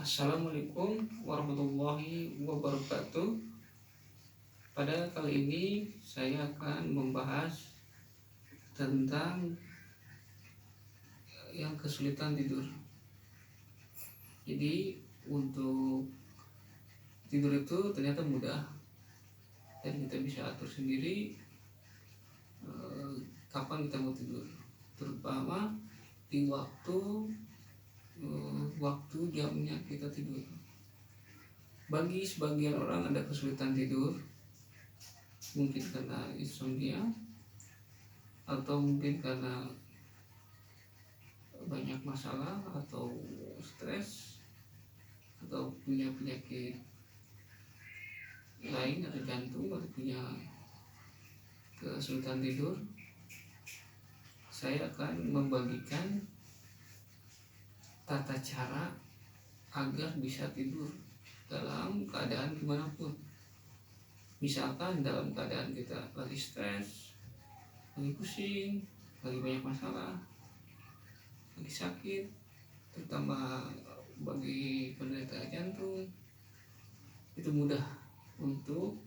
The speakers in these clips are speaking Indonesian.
Assalamualaikum warahmatullahi wabarakatuh. Pada kali ini saya akan membahas tentang yang kesulitan tidur. Jadi untuk tidur itu ternyata mudah dan kita bisa atur sendiri kapan kita mau tidur, terutama di waktu jamnya kita tidur. Bagi sebagian orang ada kesulitan tidur, mungkin karena insomnia atau mungkin karena banyak masalah atau stres atau punya penyakit lain atau jantung atau punya kesulitan tidur. Saya akan membagikan tata cara agar bisa tidur dalam keadaan gimana pun. Misalkan dalam keadaan kita lagi stres, lagi pusing, lagi banyak masalah, lagi sakit, terutama bagi penderita jantung, itu mudah untuk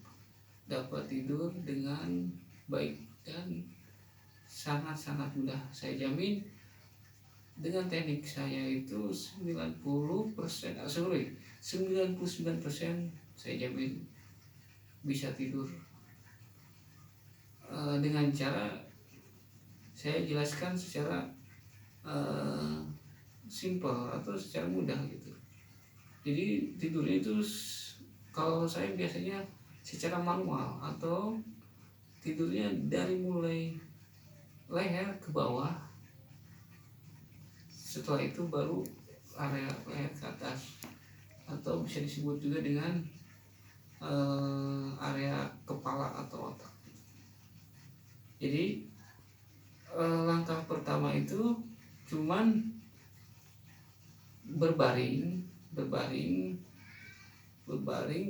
dapat tidur dengan baik dan sangat-sangat mudah. Saya jamin dengan teknik saya itu 99% saya jamin bisa tidur dengan cara saya jelaskan secara simple atau secara mudah gitu. Jadi tidurnya itu kalau saya biasanya secara manual atau tidurnya dari mulai leher ke bawah, setelah itu baru area leher ke atas, atau bisa disebut juga dengan area kepala atau otak. Jadi langkah pertama itu cuman berbaring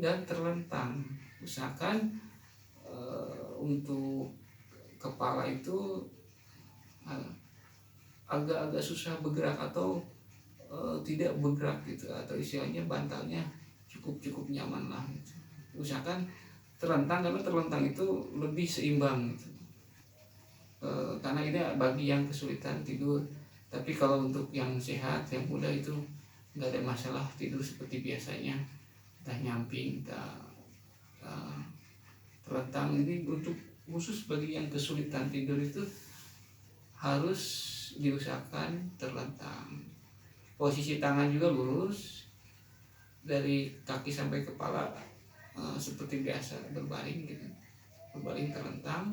dan terlentang. Usahakan untuk kepala itu agak-agak susah bergerak atau tidak bergerak gitu, atau istilahnya bantalnya cukup nyaman lah gitu. Usahakan terlentang, karena terlentang itu lebih seimbang gitu. Karena ini bagi yang kesulitan tidur. Tapi kalau untuk yang sehat, yang muda itu nggak ada masalah tidur seperti biasanya, entah nyamping, entah terlentang. Ini untuk khusus bagi yang kesulitan tidur itu harus diusahakan terlentang. Posisi tangan juga lurus dari kaki sampai kepala, seperti biasa berbaring gitu, berbaring terlentang.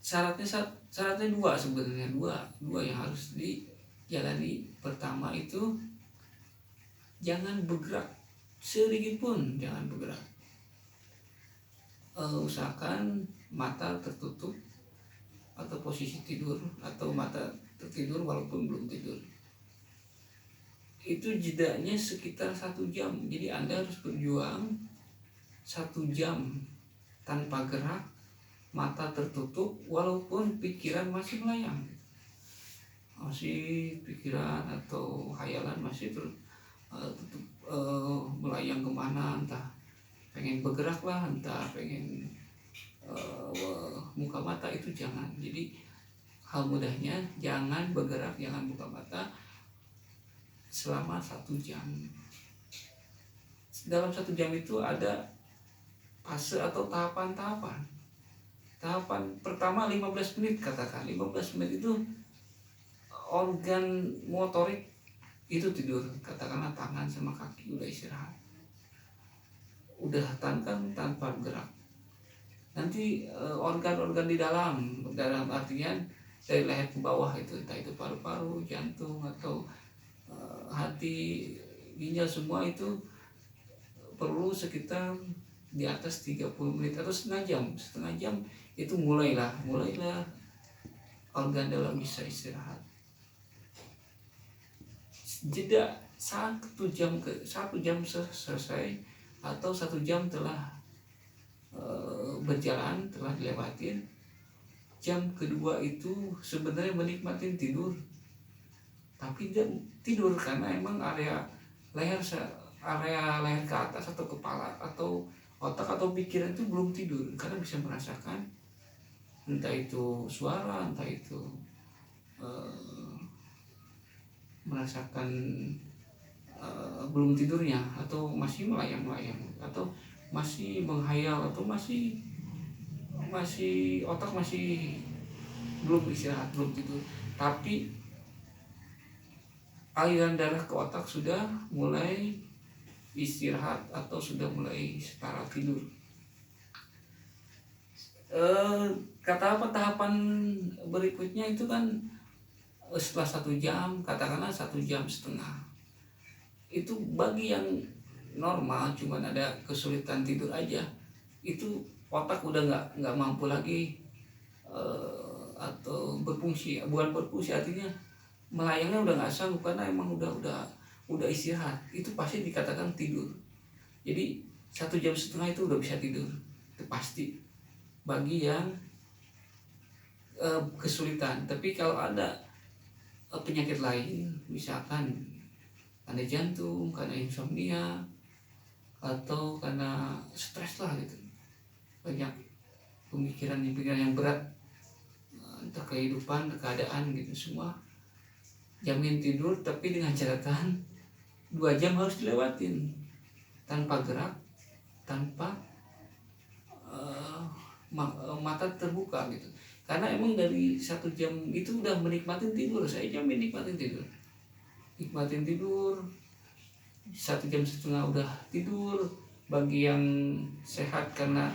Syaratnya dua sebenarnya, dua yang harus dijalani. Pertama itu jangan bergerak sedikit pun, jangan bergerak. Usahakan mata tertutup atau posisi tidur, atau mata tertidur walaupun belum tidur. Itu jedanya sekitar 1 jam. Jadi Anda harus berjuang 1 jam tanpa gerak, mata tertutup, walaupun pikiran masih melayang, masih pikiran atau hayalan masih melayang kemana, entah pengen bergerak lah, entah pengen buka mata, itu jangan. Jadi hal mudahnya jangan bergerak, jangan buka mata selama 1 jam. Dalam 1 jam itu ada fase atau tahapan-tahapan. Tahapan pertama 15 menit, katakan 15 menit itu organ motorik itu tidur, katakanlah tangan sama kaki udah istirahat, udah tanpa gerak. Nanti organ-organ di dalam artian dari leher ke bawah itu, entah itu paru-paru, jantung, atau hati, ginjal, semua itu perlu sekitar di atas 30 menit atau setengah jam itu mulailah organ dalam bisa istirahat. Jeda 1 jam selesai atau 1 jam telah berjalan, telah dilewatin, jam kedua itu sebenarnya menikmati tidur tapi dia tidur karena emang area leher ke atas atau kepala atau otak atau pikiran itu belum tidur, karena bisa merasakan entah itu suara, entah itu merasakan belum tidurnya, atau masih melayang-layang, atau masih menghayal, atau masih otak masih belum istirahat, belum tidur, tapi aliran darah ke otak sudah mulai istirahat atau sudah mulai setara tidur. Kata apa tahapan berikutnya itu kan setelah 1 jam, katakanlah 1,5 jam, itu bagi yang normal cuman ada kesulitan tidur aja, itu otak udah nggak mampu lagi atau berfungsi, bukan berfungsi artinya melayangnya udah nggak sanggup karena emang udah istirahat, itu pasti dikatakan tidur. Jadi 1,5 jam itu udah bisa tidur, itu pasti bagi yang kesulitan. Tapi kalau ada penyakit lain, misalkan karena jantung, karena insomnia, atau karena stres lah gitu, banyak pemikiran yang berat, entah kehidupan, keadaan gitu, semua jamin tidur, tapi dengan catatan 2 jam harus dilewatin tanpa gerak, tanpa mata terbuka gitu. Karena emang dari 1 jam itu udah menikmatin tidur, saya jamin nikmatin tidur, 1,5 jam udah tidur. Bagi yang sehat karena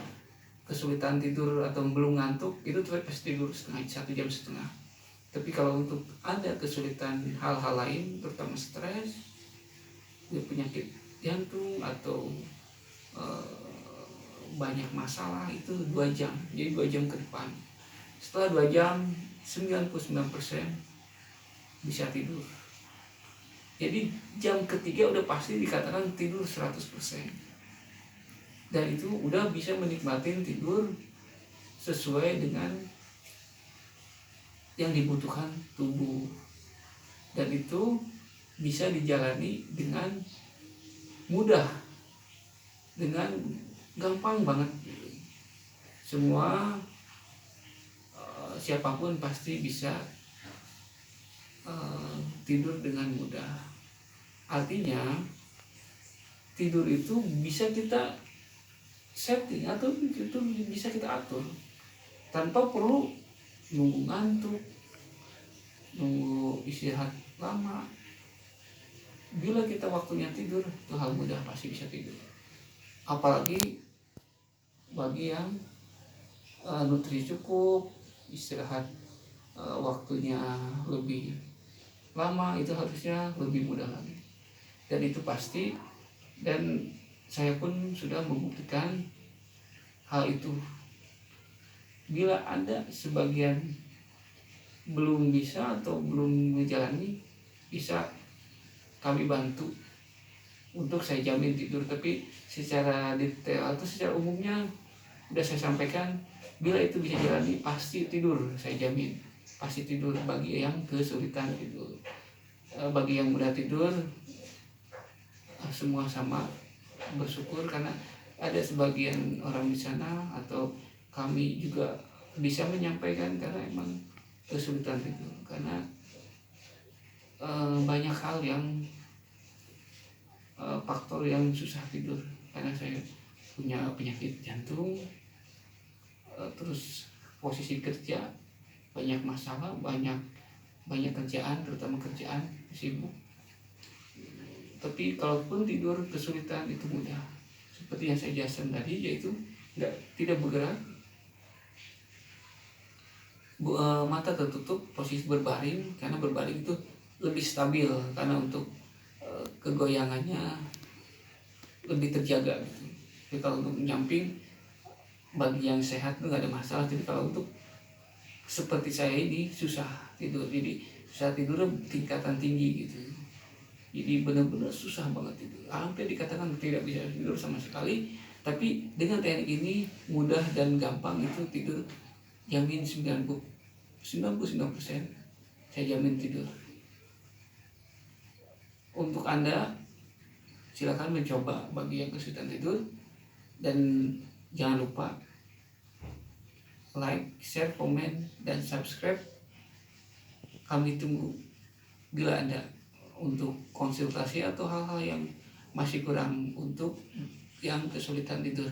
kesulitan tidur atau belum ngantuk, itu tetap pasti tidur 1,5 jam. Tapi kalau untuk ada kesulitan hal-hal lain, terutama stres, penyakit jantung atau banyak masalah, itu 2 jam. Jadi 2 jam ke depan. Setelah 2 jam 99% bisa tidur. Jadi jam ketiga udah pasti dikatakan tidur 100%. Dan itu udah bisa menikmati tidur sesuai dengan yang dibutuhkan tubuh. Dan itu bisa dijalani dengan mudah, dengan gampang banget. Semua siapapun pasti bisa tidur dengan mudah. Artinya tidur itu bisa kita setting atau itu bisa kita atur tanpa perlu nunggu ngantuk, nunggu istirahat lama. Bila kita waktunya tidur, itu hal mudah, pasti bisa tidur. Apalagi bagi yang nutrisi cukup, istirahat waktunya lebih lama, itu harusnya lebih mudah lagi. Dan itu pasti, dan saya pun sudah membuktikan hal itu. Bila ada sebagian belum bisa atau belum menjalani, bisa kami bantu untuk saya jamin tidur. Tapi secara detail atau secara umumnya udah saya sampaikan, bila itu bisa jalani pasti tidur, saya jamin pasti tidur. Bagi yang kesulitan tidur, bagi yang mudah tidur, semua sama bersyukur karena ada sebagian orang di sana, atau kami juga bisa menyampaikan karena emang kesulitan tidur. Karena banyak hal yang faktor yang susah tidur, karena saya punya penyakit jantung, terus posisi kerja banyak masalah, banyak kerjaan, terutama kerjaan sibuk. Tapi kalaupun tidur kesulitan, itu mudah, seperti yang saya jelaskan tadi, yaitu tidak bergerak, mata tertutup, posisi berbaring, karena berbaring itu lebih stabil, karena untuk kegoyangannya lebih terjaga gitu. Jadi kalau untuk menyamping, bagi yang sehat itu nggak ada masalah. Jadi kalau untuk seperti saya ini susah tidur, jadi susah tidur tingkatan tinggi gitu. Jadi benar-benar susah banget tidur, hampir dikatakan tidak bisa tidur sama sekali. Tapi dengan teknik ini mudah dan gampang, itu tidur jamin 99% saya jamin tidur. untuk Anda silakan mencoba bagi yang kesulitan tidur, dan jangan lupa like, share, komen, dan subscribe. Kami tunggu bila Anda untuk konsultasi atau hal-hal yang masih kurang untuk yang kesulitan tidur.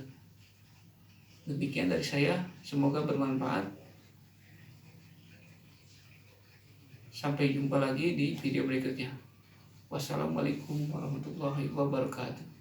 Demikian dari saya, semoga bermanfaat. Sampai jumpa lagi di video berikutnya. Wassalamualaikum warahmatullahi wabarakatuh.